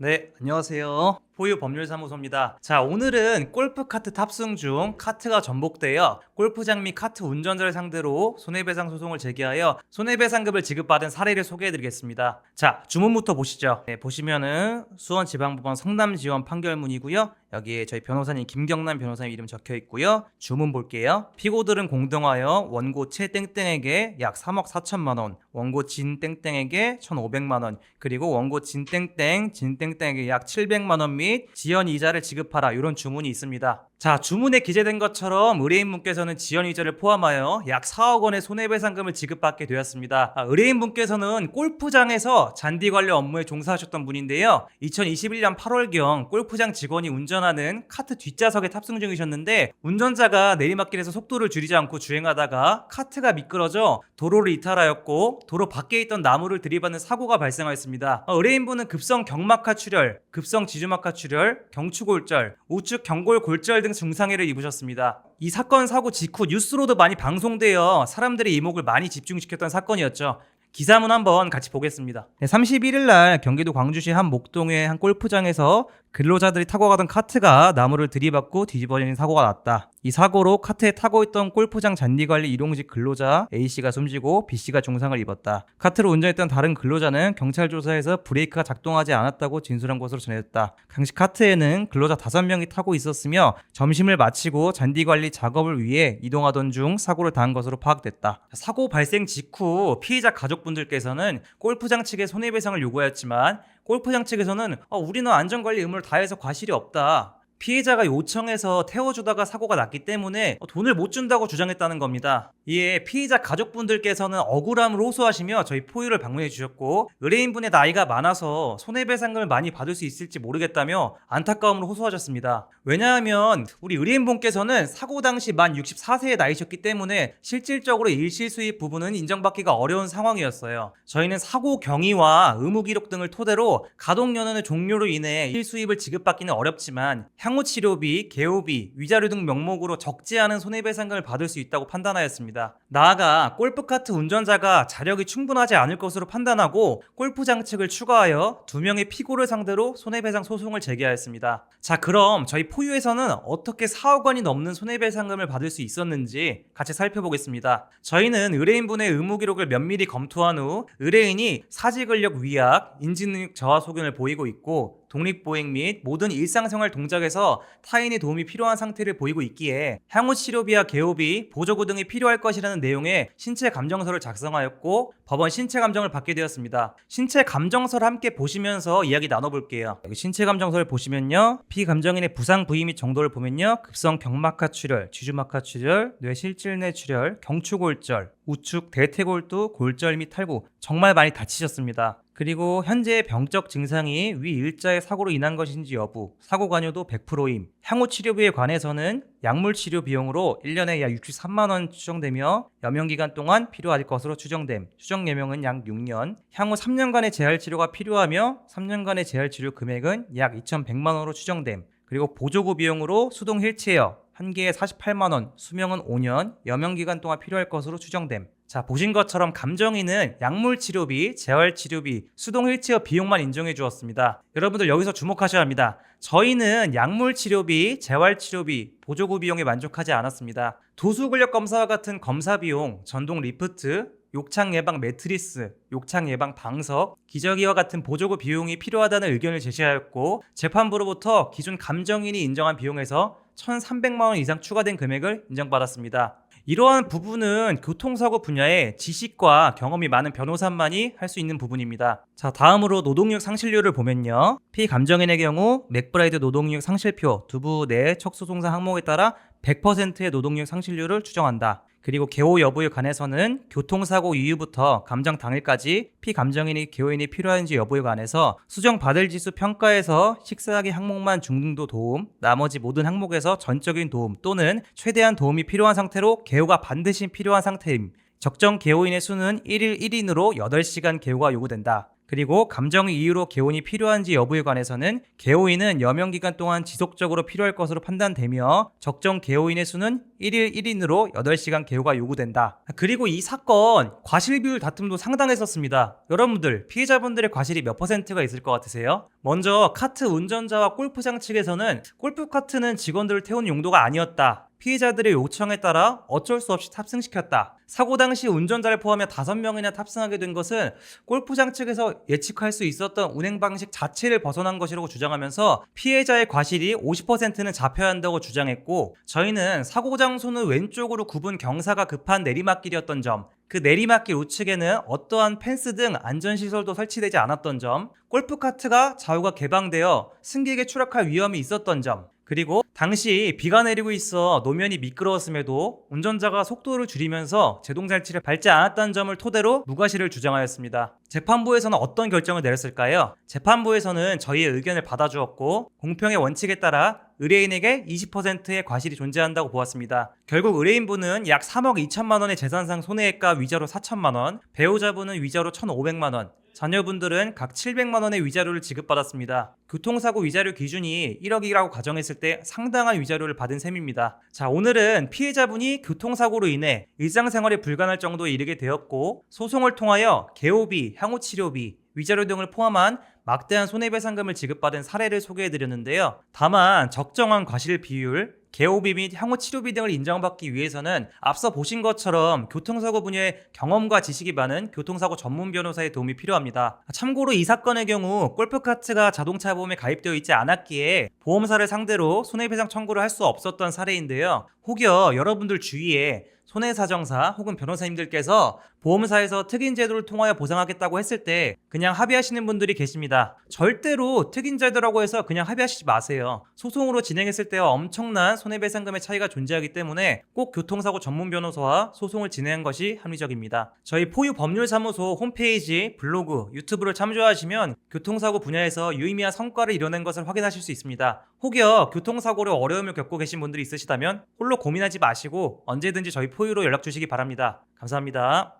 네, 안녕하세요. 포유 법률사무소입니다. 자, 오늘은 골프 카트 탑승 중 카트가 전복되어 골프장 및 카트 운전자를 상대로 손해배상 소송을 제기하여 손해배상금을 지급받은 사례를 소개해드리겠습니다. 자, 주문부터 보시죠. 네, 보시면은 수원지방법원 성남지원 판결문이고요. 여기에 저희 변호사님 김경남 변호사님 이름 적혀 있고요. 주문 볼게요. 피고들은 공동하여 원고 채 땡땡에게 약 3억 4천만 원, 원고 진 땡땡에게 1,500만 원, 그리고 원고 진 땡땡, 진 땡땡에게 약 700만 원 및 지연 이자를 지급하라, 이런 주문이 있습니다. 자, 주문에 기재된 것처럼 의뢰인분께서는 지연 이자를 포함하여 약 4억 원의 손해배상금을 지급받게 되었습니다. 의뢰인분께서는 골프장에서 잔디 관련 업무에 종사하셨던 분인데요. 2021년 8월경 골프장 직원이 운전하는 카트 뒷좌석에 탑승 중이셨는데 운전자가 내리막길에서 속도를 줄이지 않고 주행하다가 카트가 미끄러져 도로를 이탈하였고 도로 밖에 있던 나무를 들이받는 사고가 발생하였습니다. 의뢰인분은 급성 경막하 출혈, 급성 지주막하 출혈, 경추골절, 우측 경골 골절 등 증상해를 입으셨습니다. 이 사건 사고 직후 뉴스로도 많이 방송되어 사람들의 이목을 많이 집중시켰던 사건이었죠. 기사문 한번 같이 보겠습니다. 31일 날 경기도 광주시 한 목동의 한 골프장에서 근로자들이 타고 가던 카트가 나무를 들이받고 뒤집어지는 사고가 났다. 이 사고로 카트에 타고 있던 골프장 잔디관리 일용직 근로자 A씨가 숨지고 B씨가 중상을 입었다. 카트를 운전했던 다른 근로자는 경찰 조사에서 브레이크가 작동하지 않았다고 진술한 것으로 전해졌다. 당시 카트에는 근로자 5명이 타고 있었으며 점심을 마치고 잔디관리 작업을 위해 이동하던 중 사고를 당한 것으로 파악됐다. 사고 발생 직후 피해자 가족분들께서는 골프장 측에 손해배상을 요구하였지만 골프장 측에서는 우리는 안전관리 의무를 다해서 과실이 없다. 피해자가 요청해서 태워주다가 사고가 났기 때문에 돈을 못 준다고 주장했다는 겁니다. 이에 피해자 가족분들께서는 억울함을 호소하시며 저희 포유를 방문해 주셨고 의뢰인분의 나이가 많아서 손해배상금을 많이 받을 수 있을지 모르겠다며 안타까움을 호소하셨습니다. 왜냐하면 우리 의뢰인분께서는 사고 당시 만 64세의 나이셨기 때문에 실질적으로 일실수입 부분은 인정받기가 어려운 상황이었어요. 저희는 사고 경위와 의무 기록 등을 토대로 가동연한의 종료로 인해 실수입을 지급받기는 어렵지만 향후 치료비, 개호비, 위자료 등 명목으로 적지 않은 손해배상금을 받을 수 있다고 판단하였습니다. 나아가 골프카트 운전자가 자력이 충분하지 않을 것으로 판단하고 골프장 측을 추가하여 2명의 피고를 상대로 손해배상 소송을 제기하였습니다. 자, 그럼 저희 포유에서는 어떻게 4억 원이 넘는 손해배상금을 받을 수 있었는지 같이 살펴보겠습니다. 저희는 의뢰인분의 의무기록을 면밀히 검토한 후 의뢰인이 사지근력 위약, 인지능력 저하 소견을 보이고 있고 독립보행 및 모든 일상생활 동작에서 타인의 도움이 필요한 상태를 보이고 있기에 향후 치료비와 개호비, 보조구 등이 필요할 것이라는 내용의 신체 감정서를 작성하였고 법원 신체 감정을 받게 되었습니다. 신체 감정서를 함께 보시면서 이야기 나눠볼게요. 여기 신체 감정서를 보시면요, 피감정인의 부상 부위 및 정도를 보면요, 급성 경막하 출혈, 지주막하 출혈, 뇌실질내 출혈, 경추골절, 우측 대퇴골두 골절 및 탈구, 정말 많이 다치셨습니다. 그리고 현재의 병적 증상이 위 일자의 사고로 인한 것인지 여부, 사고 관여도 100%임. 향후 치료비에 관해서는 약물 치료 비용으로 1년에 약 63만 원 추정되며 여명기간 동안 필요할 것으로 추정됨. 추정 예명은 약 6년. 향후 3년간의 재활치료가 필요하며 3년간의 재활치료 금액은 약 2,100만 원으로 추정됨. 그리고 보조구 비용으로 수동 휠체어 1개에 48만 원, 수명은 5년, 여명기간 동안 필요할 것으로 추정됨. 자, 보신 것처럼 감정인은 약물 치료비, 재활 치료비, 수동 휠체어 비용만 인정해 주었습니다. 여러분들 여기서 주목하셔야 합니다. 저희는 약물 치료비, 재활 치료비, 보조구 비용에 만족하지 않았습니다. 도수근력 검사와 같은 검사 비용, 전동 리프트, 욕창 예방 매트리스, 욕창 예방 방석, 기저귀와 같은 보조구 비용이 필요하다는 의견을 제시하였고 재판부로부터 기존 감정인이 인정한 비용에서 1,300만 원 이상 추가된 금액을 인정받았습니다. 이러한 부분은 교통사고 분야에 지식과 경험이 많은 변호사만이 할 수 있는 부분입니다. 자, 다음으로 노동력 상실률을 보면요, 피감정인의 경우 맥브라이드 노동력 상실표 두부 내 척소송사 항목에 따라 100%의 노동력 상실률을 추정한다. 그리고 개호 여부에 관해서는 교통사고 이후부터 감정 당일까지 피감정인이 개호인이 필요한지 여부에 관해서 수정받을 지수 평가에서 식사하기 항목만 중등도 도움, 나머지 모든 항목에서 전적인 도움 또는 최대한 도움이 필요한 상태로 개호가 반드시 필요한 상태임. 적정 개호인의 수는 1일 1인으로 8시간 개호가 요구된다. 그리고 감정의 이유로 개혼이 필요한지 여부에 관해서는 개호인은 여명기간 동안 지속적으로 필요할 것으로 판단되며 적정 개호인의 수는 1일 1인으로 8시간 개호가 요구된다. 그리고 이 사건 과실 비율 다툼도 상당했었습니다. 여러분들 피해자분들의 과실이 몇 퍼센트가 있을 것 같으세요? 먼저 카트 운전자와 골프장 측에서는 골프카트는 직원들을 태우는 용도가 아니었다. 피해자들의 요청에 따라 어쩔 수 없이 탑승시켰다. 사고 당시 운전자를 포함해 5명이나 탑승하게 된 것은 골프장 측에서 예측할 수 있었던 운행 방식 자체를 벗어난 것이라고 주장하면서 피해자의 과실이 50%는 잡혀야 한다고 주장했고, 저희는 사고 장소는 왼쪽으로 굽은 경사가 급한 내리막길이었던 점, 그 내리막길 우측에는 어떠한 펜스 등 안전시설도 설치되지 않았던 점, 골프카트가 좌우가 개방되어 승객의 추락할 위험이 있었던 점, 그리고 당시 비가 내리고 있어 노면이 미끄러웠음에도 운전자가 속도를 줄이면서 제동장치를 밟지 않았다는 점을 토대로 무과실을 주장하였습니다. 재판부에서는 어떤 결정을 내렸을까요? 재판부에서는 저희의 의견을 받아주었고 공평의 원칙에 따라 의뢰인에게 20%의 과실이 존재한다고 보았습니다. 결국 의뢰인분은 약 3억 2천만 원의 재산상 손해액과 위자료 4천만 원, 배우자분은 위자료 1,500만 원, 자녀분들은 각 700만 원의 위자료를 지급받았습니다. 교통사고 위자료 기준이 1억이라고 가정했을 때 상당한 위자료를 받은 셈입니다. 자, 오늘은 피해자분이 교통사고로 인해 일상생활이 불가능할 정도에 이르게 되었고 소송을 통하여 개호비, 향후치료비, 위자료 등을 포함한 막대한 손해배상금을 지급받은 사례를 소개해드렸는데요. 다만 적정한 과실 비율, 개호비 및 향후치료비 등을 인정받기 위해서는 앞서 보신 것처럼 교통사고 분야의 경험과 지식이 많은 교통사고 전문 변호사의 도움이 필요합니다. 참고로 이 사건의 경우 골프카트가 자동차 보험에 가입되어 있지 않았기에 보험사를 상대로 손해배상 청구를 할 수 없었던 사례인데요. 혹여 여러분들 주위에 손해사정사 혹은 변호사님들께서 보험사에서 특인 제도를 통하여 보상하겠다고 했을 때 그냥 합의하시는 분들이 계십니다. 절대로 특인 제도라고 해서 그냥 합의하시지 마세요. 소송으로 진행했을 때와 엄청난 손해배상금의 차이가 존재하기 때문에 꼭 교통사고 전문 변호사와 소송을 진행한 것이 합리적입니다. 저희 포유법률사무소 홈페이지, 블로그, 유튜브를 참조하시면 교통사고 분야에서 유의미한 성과를 이뤄낸 것을 확인하실 수 있습니다. 혹여 교통사고로 어려움을 겪고 계신 분들이 있으시다면 홀로 고민하지 마시고 언제든지 저희 포유로 연락 주시기 바랍니다. 감사합니다.